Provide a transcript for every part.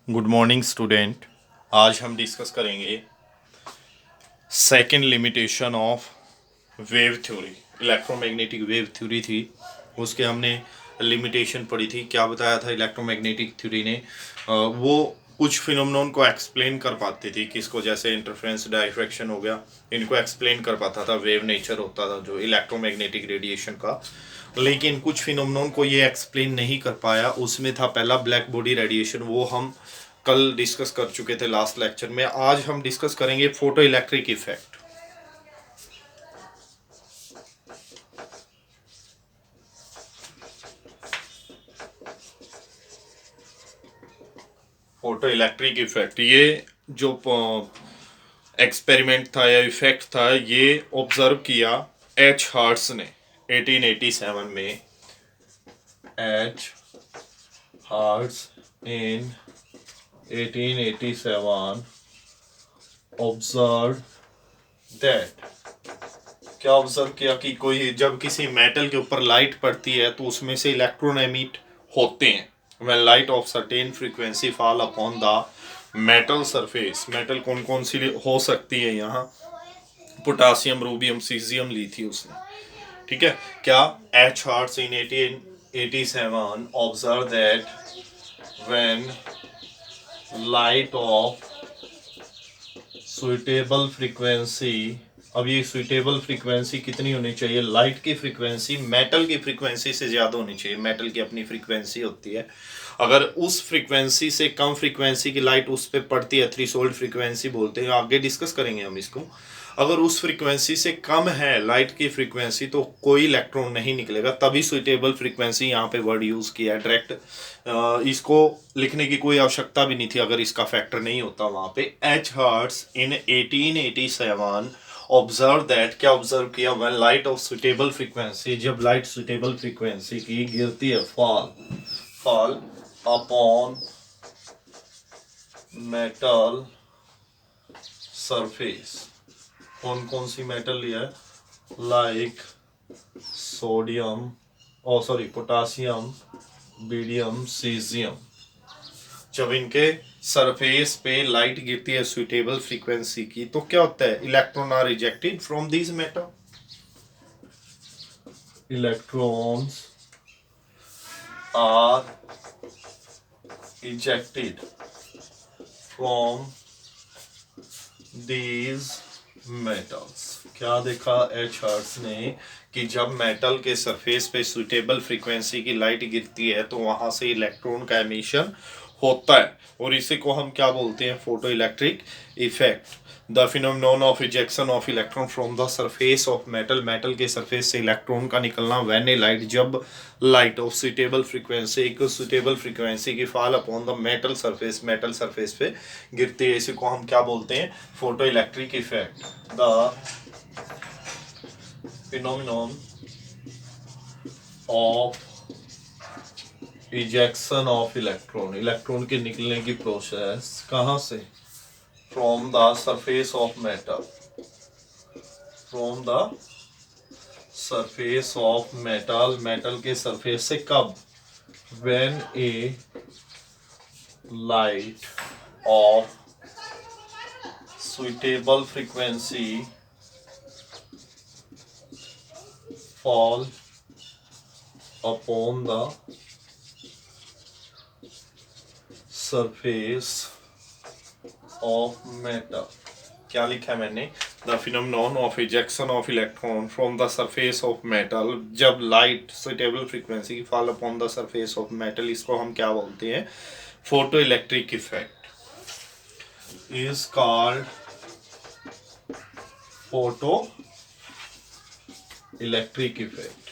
Good morning student. आज हम discuss करेंगे second limitation of wave theory. Electromagnetic wave theory थी, उसके हमने लिमिटेशन पढ़ी थी। क्या बताया था इलेक्ट्रोमैग्नेटिक थ्योरी ने? वो कुछ फिनोमेनन को एक्सप्लेन कर पाती थी, किसको, जैसे इंटरफेरेंस डायफ्रैक्शन हो गया, इनको एक्सप्लेन कर पाता था। वेव नेचर होता था जो इलेक्ट्रोमैग्नेटिक रेडिएशन का। लेकिन कुछ फिनोमेनन को ये एक्सप्लेन नहीं कर पाया। उसमें था पहला ब्लैक बॉडी रेडिएशन, वो हम कल डिस्कस कर चुके थे लास्ट लेक्चर में। आज हम डिस्कस करेंगे photo electric effect. Photo electric effect, ये जो एक्सपेरिमेंट था या इफेक्ट था, ये ऑब्जर्व किया एच हार्ट्स ने 1887 में। H hearts in 1887 observe that, क्या ऑब्जर्व किया कि कोई जब किसी मेटल के ऊपर लाइट पड़ती है तो उसमें से इलेक्ट्रॉन एमिट होते हैं। When light of certain frequency fall upon the metal surface. Metal कौन कौन सी हो सकती है यहाँ? पोटासियम, रूबियम, सीजियम ली थी उसने। ठीक है। क्या H hearts in 1887 observe that when light of suitable frequency. अब ये सुइटेबल फ्रीक्वेंसी कितनी होनी चाहिए? लाइट की फ्रीक्वेंसी मेटल की फ्रीक्वेंसी से ज़्यादा होनी चाहिए। मेटल की अपनी फ्रीक्वेंसी होती है, अगर उस फ्रीक्वेंसी से कम फ्रीक्वेंसी की लाइट उस पर पड़ती है, थ्रेशोल्ड फ्रीक्वेंसी बोलते हैं, आगे डिस्कस करेंगे हम इसको। अगर उस फ्रीक्वेंसी से कम है लाइट की फ्रीक्वेंसी तो कोई इलेक्ट्रॉन नहीं निकलेगा। तभी सुइटेबल फ्रीक्वेंसी यहाँ पे वर्ड यूज़ किया है डायरेक्ट। इसको लिखने की कोई आवश्यकता भी नहीं थी अगर इसका फैक्टर नहीं होता वहाँ पे। H hearts in 1887 observe that, क्या ऑब्जर्व किया? When light of suitable frequency, जब लाइट सुटेबल फ्रीक्वेंसी की गिरती है, फॉल अपॉन मेटल सरफेस। कौन कौन सी मेटल लिया है? Like sodium, potassium, rubidium, caesium. जब इनके सरफेस पे लाइट गिरती है सुइटेबल फ्रीक्वेंसी की तो क्या होता है? Electron are rejected from this metal. Electrons are ejected from these metals। क्या देखा एच हार्ट्स ने कि जब मेटल के सरफेस पे सुटेबल फ्रीक्वेंसी की लाइट गिरती है तो वहां से इलेक्ट्रॉन का एमिशन होता है, और इसी को हम क्या बोलते हैं? Photo electric effect. The phenomenon of ejection of electron from the surface of metal, metal के सरफेस से इलेक्ट्रॉन का निकलना। व्हेन ए लाइट, जब लाइट ऑफ सुटेबल फ्रीक्वेंसी, एक सुटेबल फ्रीक्वेंसी की fall upon the metal surface, metal surface पे गिरती है, इसी को हम क्या बोलते हैं? Photo electric effect. The phenomenon of ejection of electron, electron के निकलने की प्रोसेस कहाँ से? From the surface of metal, from the surface of metal, metal के सरफेस से। कब? When A light of suitable frequency fall upon the surface of metal. क्या लिखा है मैंने? The phenomenon of ejection of electron from the surface of metal, जब light suitable frequency की fall upon the surface of metal, इसको हम क्या बोलते हैं? Photo electric effect is called photo electric effect.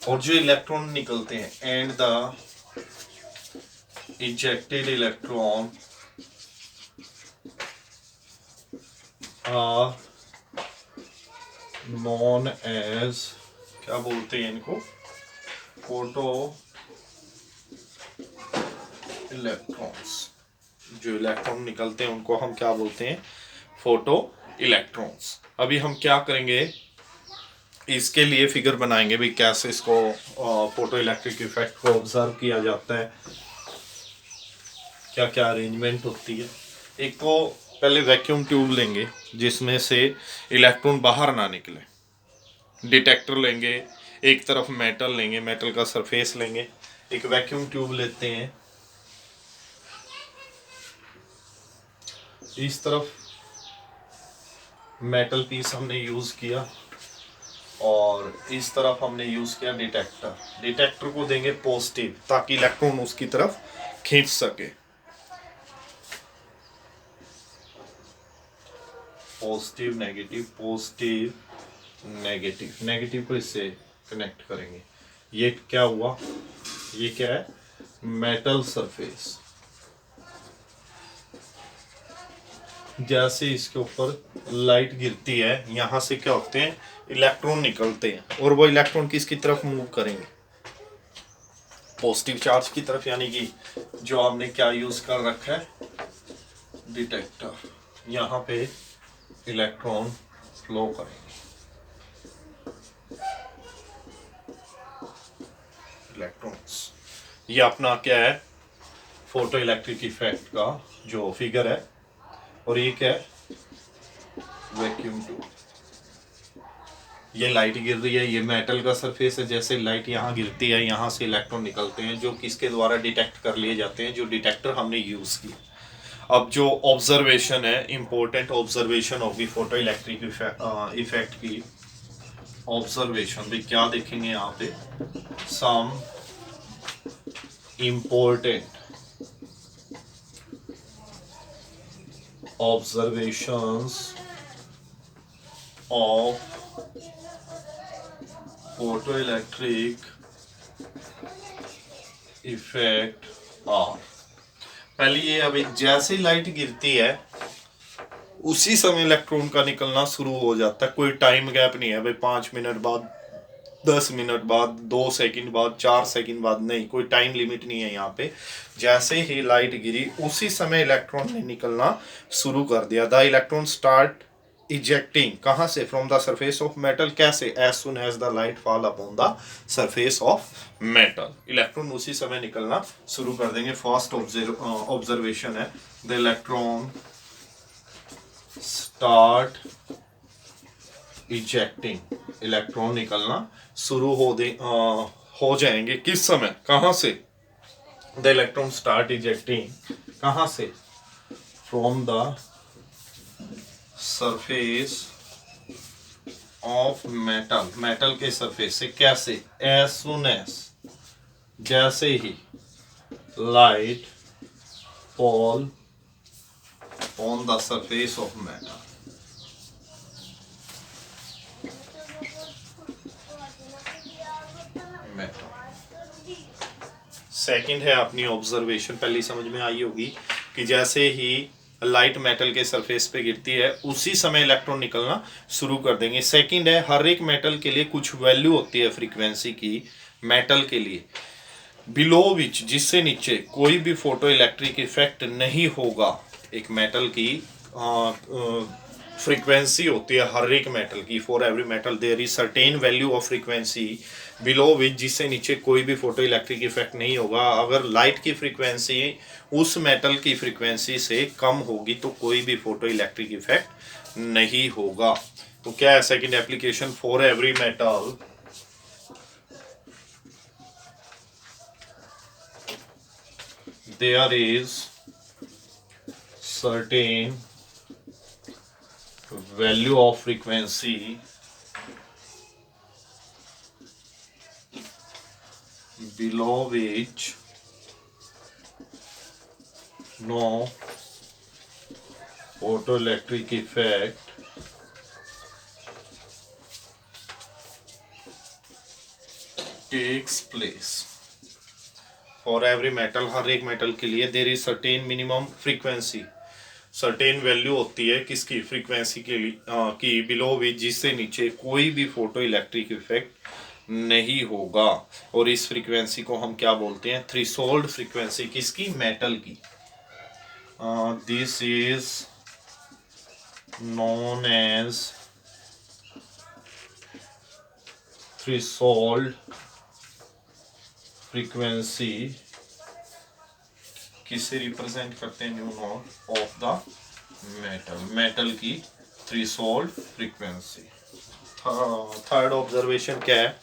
और जो इलेक्ट्रॉन निकलते हैं and the ejected electron are known as, क्या बोलते हैं इनको? Photo electrons. जो इलेक्ट्रॉन निकलते हैं उनको हम क्या बोलते हैं? Photo electrons. अभी हम क्या करेंगे, इसके लिए फिगर बनाएंगे भी, कैसे इसको फोटो इलेक्ट्रिक इफेक्ट को ऑब्जर्व किया जाता है। क्या क्या अरेंजमेंट होती है। एक तो पहले वैक्यूम ट्यूब लेंगे जिसमें से इलेक्ट्रॉन बाहर ना निकले, डिटेक्टर लेंगे, एक तरफ मेटल लेंगे, मेटल का सरफेस लेंगे, एक वैक्यूम ट्यूब लेते हैं, इस तरफ मेटल पीस हमने यूज़ किया और इस तरफ हमने यूज़ किया डिटेक्टर। डिटेक्टर को देंगे पॉजिटिव ताकि इलेक्ट्रॉन उसकी तरफ खींच सके। Positive negative, positive negative, negative को इससे कनेक्ट करेंगे। ये क्या हुआ, ये क्या है, मेटल सरफेस। जैसे इसके ऊपर लाइट गिरती है, यहाँ से क्या होते हैं, इलेक्ट्रॉन निकलते हैं और वो इलेक्ट्रॉन किसकी तरफ मूव करेंगे, पॉजिटिव चार्ज की तरफ। यानी कि जो हमने क्या यूज कर रखा है, डिटेक्टर, यहाँ पे इलेक्ट्रॉन फ्लो करेंगे। इलेक्ट्रॉन्स, ये अपना क्या है, फोटो इलेक्ट्रिक इफेक्ट का जो फिगर है। और ये क्या है, वैक्यूम ट्यूब। ये लाइट गिर रही है, ये मेटल का सरफेस है, जैसे लाइट यहाँ गिरती है यहाँ से इलेक्ट्रॉन निकलते हैं जो किसके द्वारा डिटेक्ट कर लिए जाते हैं, जो डिटेक्टर हमने यूज किया। अब जो ऑब्जर्वेशन है, इंपॉर्टेंट ऑब्जर्वेशन होगी फोटो इलेक्ट्रिक इफेक्ट की। ऑब्जर्वेशन भी क्या देखेंगे यहाँ पे, some important observations of photoelectric effect are। पहले ये, अभी जैसे ही लाइट गिरती है उसी समय इलेक्ट्रॉन का निकलना शुरू हो जाता है। कोई टाइम गैप नहीं है भाई 5 मिनट बाद, 10 मिनट बाद, 2 सेकंड बाद, 4 सेकंड बाद, नहीं, कोई टाइम लिमिट नहीं है यहाँ पे। जैसे ही लाइट गिरी उसी समय इलेक्ट्रॉन ने निकलना शुरू कर दिया। द इलेक्ट्रॉन स्टार्ट इजेक्टिंग, कहाँ से, from the surface of metal. कैसे, as soon as the light fall upon the surface of metal, electron उसी समय निकलना शुरू कर देंगे। फर्स्ट ऑब्जर्वेशन है, the electron start ejecting, electron निकलना शुरू हो जाएंगे किस समय, कहां से, द इलेक्ट्रॉन स्टार्ट इजेक्टिंग, कहां से, from the surface of metal, metal के सरफेस से। कैसे, एज सुन एज, जैसे ही light fall on the surface of metal. Second है अपनी ऑब्जर्वेशन, पहली समझ में आई होगी कि जैसे ही लाइट मेटल के सरफेस पे गिरती है उसी समय इलेक्ट्रॉन निकलना शुरू कर देंगे। सेकंड है, हर एक मेटल के लिए कुछ वैल्यू होती है फ्रीक्वेंसी की, मेटल के लिए बिलो विच, जिससे नीचे कोई भी फोटो इलेक्ट्रिक इफेक्ट नहीं होगा। एक मेटल की फ्रीक्वेंसी होती है हर एक मेटल की, for every metal there is certain value of frequency below which, जिससे नीचे कोई भी फोटो इलेक्ट्रिक इफेक्ट नहीं होगा। अगर लाइट की फ्रीक्वेंसी उस मेटल की फ्रीक्वेंसी से कम होगी तो कोई भी फोटो इलेक्ट्रिक इफेक्ट नहीं होगा। तो क्या है second application, for every metal there is certain value of frequency below which no photoelectric effect takes place। For every metal, हर एक मेटल के लिए there is certain minimum frequency, certain value होती है किसकी, फ्रीक्वेंसी के लिए की, बिलो विच, जिससे नीचे कोई भी फोटो इलेक्ट्रिक इफेक्ट नहीं होगा। और इस फ्रीक्वेंसी को हम क्या बोलते हैं, थ्रेशोल्ड फ्रीक्वेंसी, किसकी, मेटल की। This is known as threshold frequency किससे रिप्रेजेंट करते हैं, nu naught of the metal, metal की थ्रेशोल्ड फ्रीक्वेंसी। थर्ड ऑब्जर्वेशन क्या है,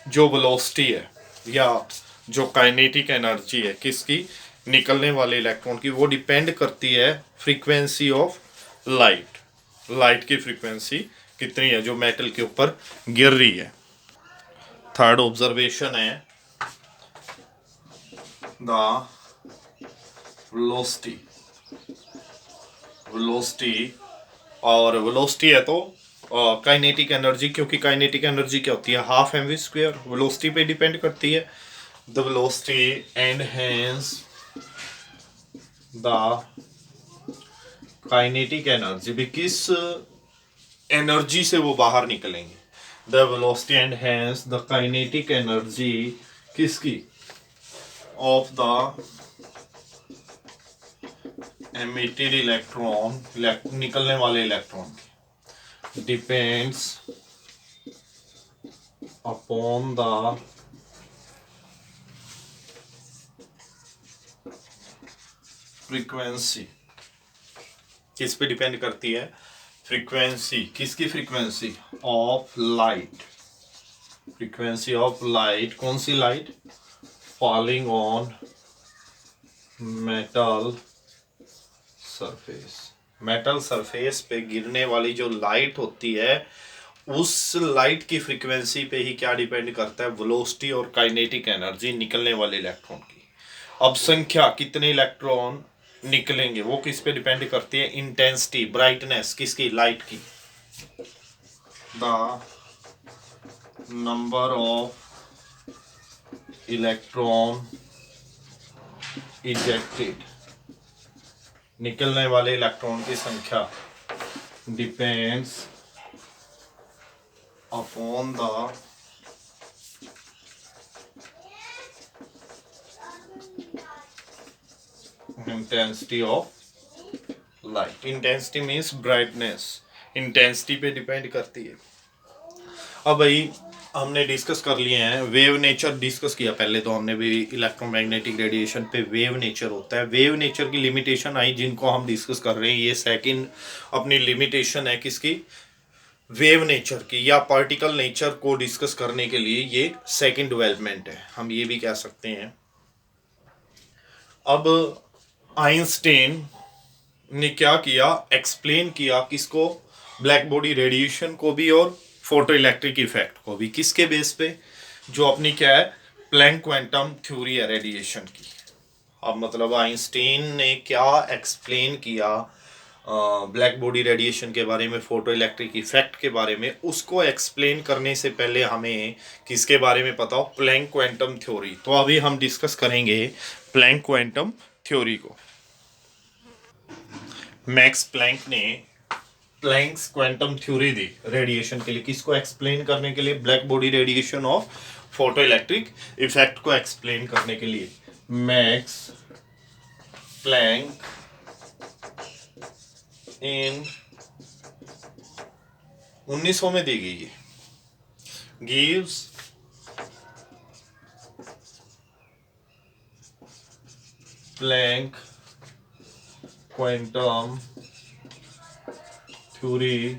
जो वेलोसिटी है या जो काइनेटिक एनर्जी है किसकी, निकलने वाले इलेक्ट्रॉन की, वो डिपेंड करती है फ्रीक्वेंसी ऑफ लाइट, लाइट की फ्रीक्वेंसी कितनी है जो मेटल के ऊपर गिर रही है। थर्ड ऑब्जर्वेशन है द वेलोसिटी, वेलोसिटी, और वेलोसिटी है तो काइनेटिक एनर्जी, क्योंकि काइनेटिक एनर्जी क्या होती है, half m v square, velocity पे डिपेंड करती है। The velocity and hence the kinetic energy भी, किस एनर्जी से वो बाहर निकलेंगे, the velocity and hence the kinetic energy किसकी, ऑफ द एमिटेड इलेक्ट्रॉन, निकलने वाले इलेक्ट्रॉन की, डिपेंड्स अपॉन द फ्रीक्वेंसी, किस पे डिपेंड करती है, फ्रीक्वेंसी, किसकी frequency, of light, frequency of light, कौन सी light, falling on metal surface, metal surface पे गिरने वाली जो लाइट होती है, उस लाइट की फ्रीक्वेंसी पे ही क्या डिपेंड करता है, वेलोसिटी और काइनेटिक एनर्जी निकलने वाले इलेक्ट्रॉन की। अब संख्या, कितने इलेक्ट्रॉन निकलेंगे, वो किस पे डिपेंड करती है, इंटेंसिटी, ब्राइटनेस किसकी, लाइट की। The number of electron ejected, निकलने वाले इलेक्ट्रॉन की संख्या, depends upon the intensity of light, intensity means brightness, intensity पे डिपेंड करती है। अब भाई हमने डिस्कस कर लिए हैं, वेव नेचर डिस्कस किया पहले, तो हमने भी इलेक्ट्रोमैग्नेटिक रेडिएशन पे वेव नेचर होता है, वेव नेचर की लिमिटेशन आई जिनको हम डिस्कस कर रहे हैं, ये सेकंड अपनी लिमिटेशन है किसकी, वेव नेचर की, या पार्टिकल नेचर को डिस्कस करने के लिए ये सेकंड डेवलपमेंट है, हम ये भी कह सकते हैं। अब आइंस्टाइन ने क्या किया, एक्सप्लेन किया किसको, ब्लैक बॉडी रेडिएशन को भी और फोटो इलेक्ट्रिक इफेक्ट को भी, किसके बेस पे, जो अपनी क्या है, प्लैंक क्वांटम थ्योरी है रेडिएशन की। अब मतलब आइंस्टाइन ने क्या एक्सप्लेन किया ब्लैक बॉडी रेडिएशन के बारे में, फोटो इलेक्ट्रिक इफेक्ट के बारे में, उसको एक्सप्लेन करने से पहले हमें किसके बारे में पता हो, प्लैंक क्वांटम थ्योरी। तो अभी हम डिस्कस करेंगे प्लैंक क्वांटम थ्योरी को। मैक्स प्लैंक ने प्लैंक्स क्वांटम थ्योरी दी रेडिएशन के लिए, किसको एक्सप्लेन करने के लिए, black body radiation of photo electric effect को एक्सप्लेन करने के लिए। मैक्स प्लैंक इन 1900 में दी गई है, gives Planck quantum theory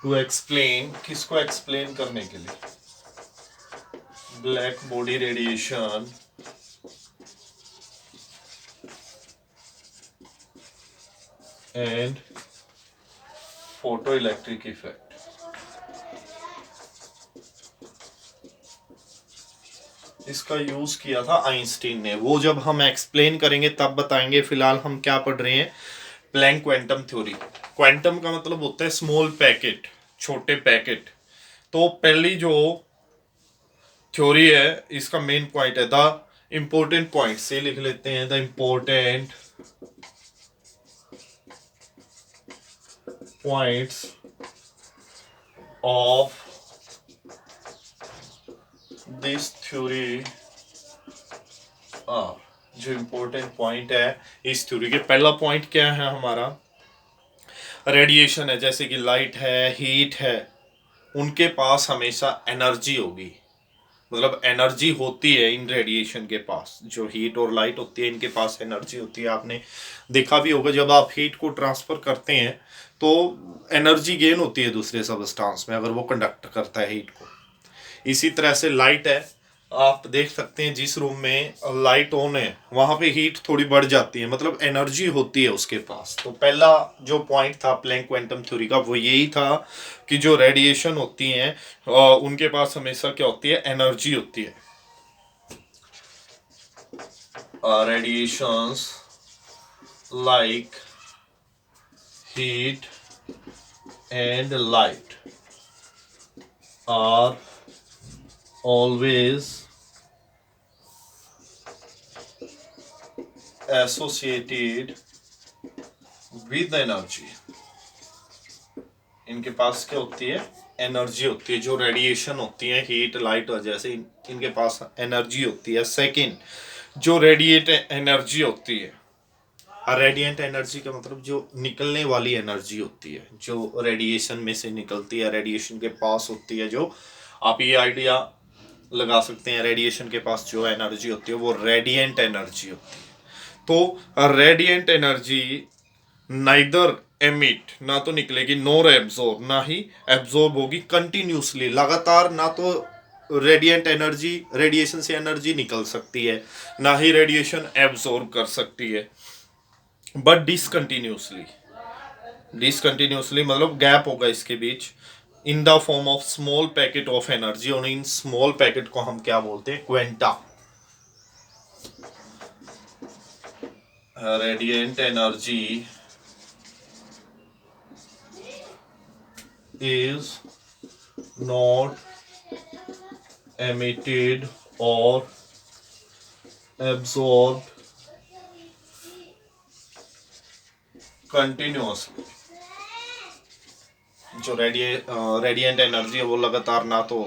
to explain, किसको एक्सप्लेन करने के लिए, black body radiation and photo electric effect. इसका यूज किया था आइंस्टीन ने, वो जब हम एक्सप्लेन करेंगे तब बताएंगे, फिलहाल हम क्या पढ़ रहे हैं, प्लैंक क्वांटम थ्योरी। क्वांटम का मतलब होता है स्मॉल पैकेट, छोटे पैकेट। तो पहली जो थ्योरी है, इसका मेन पॉइंट है, द इंपॉर्टेंट पॉइंट से लिख लेते हैं, the important points of this theory, जो इंपॉर्टेंट पॉइंट है इस थ्योरी के, पहला पॉइंट क्या है हमारा, रेडिएशन है, जैसे कि लाइट है, हीट है, उनके पास हमेशा एनर्जी होगी, मतलब एनर्जी होती है इन रेडिएशन के पास, जो हीट और लाइट होती है इनके पास एनर्जी होती है। आपने देखा भी होगा जब आप हीट को ट्रांसफर करते हैं तो एनर्जी गेन होती है दूसरे सबस्टांस में, अगर वो कंडक्ट करता है हीट को। इसी तरह से लाइट है, आप देख सकते हैं जिस रूम में लाइट ऑन है वहां पे हीट थोड़ी बढ़ जाती है, मतलब एनर्जी होती है उसके पास। तो पहला जो पॉइंट था प्लैंक क्वांटम थ्योरी का वो यही था कि जो रेडिएशन होती हैं उनके पास हमेशा क्या होती है, एनर्जी होती है। Radiations like heat and light are always associated with energy। इनके पास क्या होती है, एनर्जी होती है। जो रेडिएशन होती है हीट लाइट और जैसे इनके पास एनर्जी होती है। सेकंड, जो रेडिएट एनर्जी होती है, रेडिएंट एनर्जी का मतलब जो निकलने वाली एनर्जी होती है, जो रेडिएशन में से निकलती है, रेडिएशन के पास होती है, जो आप ये आइडिया लगा सकते हैं रेडिएशन के पास जो एनर्जी होती है वो रेडिएंट एनर्जी होती है। तो रेडिएंट एनर्जी नाइदर एमिट, ना तो निकलेगी, नोर एब्जॉर्ब, ना ही एब्जॉर्ब होगी कंटिन्यूसली, लगातार। ना तो रेडिएंट एनर्जी रेडिएशन से एनर्जी निकल सकती है, ना ही रेडिएशन एब्जॉर्ब कर सकती है, बट डिसकंटिन्यूसली। डिसकंटिन्यूसली मतलब गैप होगा इसके बीच, in the form of small packet of energy. और इन स्मॉल पैकेट को हम क्या बोलते हैं, quanta. Radiant energy is not emitted or absorbed continuously। जो रेडिएंट एनर्जी है वो लगातार ना तो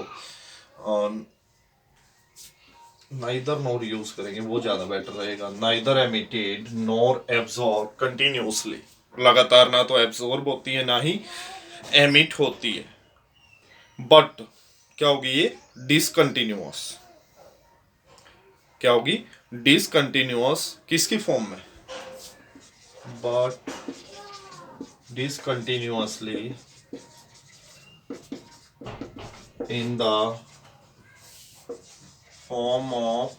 नाइदर नॉर यूज करेंगे वो ज्यादा बेटर रहेगा, neither emitted nor absorb continuously, लगातार ना तो एब्जॉर्ब होती है ना ही एमिट होती है, बट क्या होगी ये, डिसकंटिन्यूअस। क्या होगी, डिसकंटिन्यूअस। किसकी फॉर्म में, but discontinuously in the form of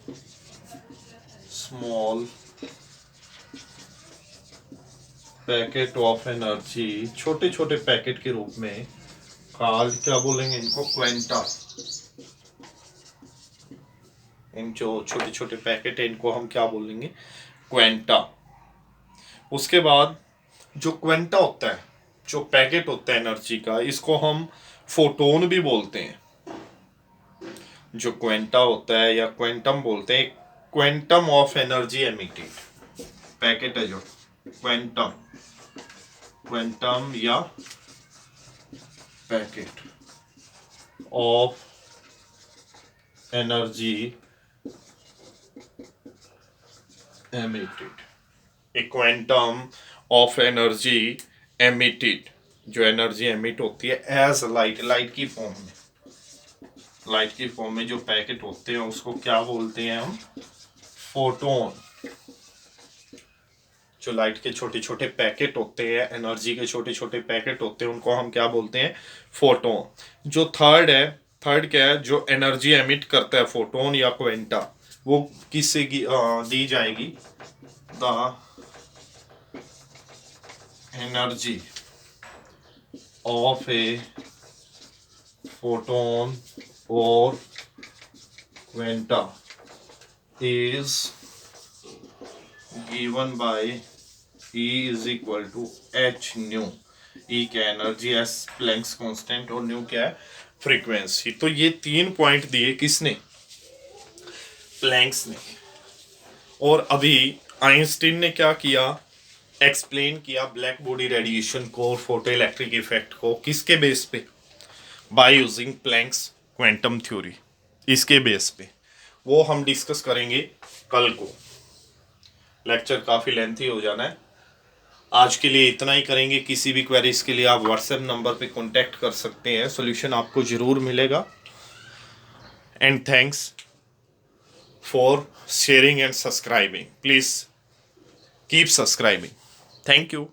small packet of energy, छोटे छोटे पैकेट के रूप में, कॉल्ड, क्या बोलेंगे इनको, क्वेंटा। इन जो छोटे छोटे पैकेट है इनको हम क्या बोलेंगे, क्वेंटा। उसके बाद जो क्वेंटा होता है, जो पैकेट होता है एनर्जी का, इसको हम फोटोन भी बोलते हैं। जो क्वेंटा होता है या क्वेंटम बोलते हैं, quantum of energy emitted packet है जो क्वेंटम, क्वेंटम या packet of energy emitted. A quantum of energy emitted, जो एनर्जी एमिट होती है एज लाइट, लाइट की फॉर्म में। लाइट की फॉर्म में जो पैकेट होते हैं उसको क्या बोलते हैं हम, फोटोन। जो लाइट के छोटे छोटे पैकेट होते हैं, एनर्जी के छोटे छोटे पैकेट होते हैं, उनको हम क्या बोलते हैं, फोटोन। जो थर्ड है, थर्ड क्या है, जो एनर्जी एमिट करता है, फोटोन या क्वेंटा, वो किससे दी जाएगी, the energy of a photon और क्वेंटा is given by E is equal to h new. E क्या है, एनर्जी, एस प्लैंक्स कांस्टेंट, और न्यू क्या है, फ्रीक्वेंसी। तो ये 3 पॉइंट दिए किसने, प्लैंक्स ने। और अभी आइंस्टीन ने क्या किया, एक्सप्लेन किया ब्लैक बॉडी रेडिएशन को और फोटो इलेक्ट्रिक इफेक्ट को, किसके बेस पे, by using Planck's quantum theory. इसके बेस पे वो हम डिस्कस करेंगे कल को। लेक्चर काफ़ी लेंथी हो जाना है, आज के लिए इतना ही करेंगे। किसी भी क्वेरीज के लिए आप व्हाट्सएप नंबर पे कांटेक्ट कर सकते हैं, सॉल्यूशन आपको ज़रूर मिलेगा। and thanks for sharing and subscribing. Please keep subscribing. Thank you.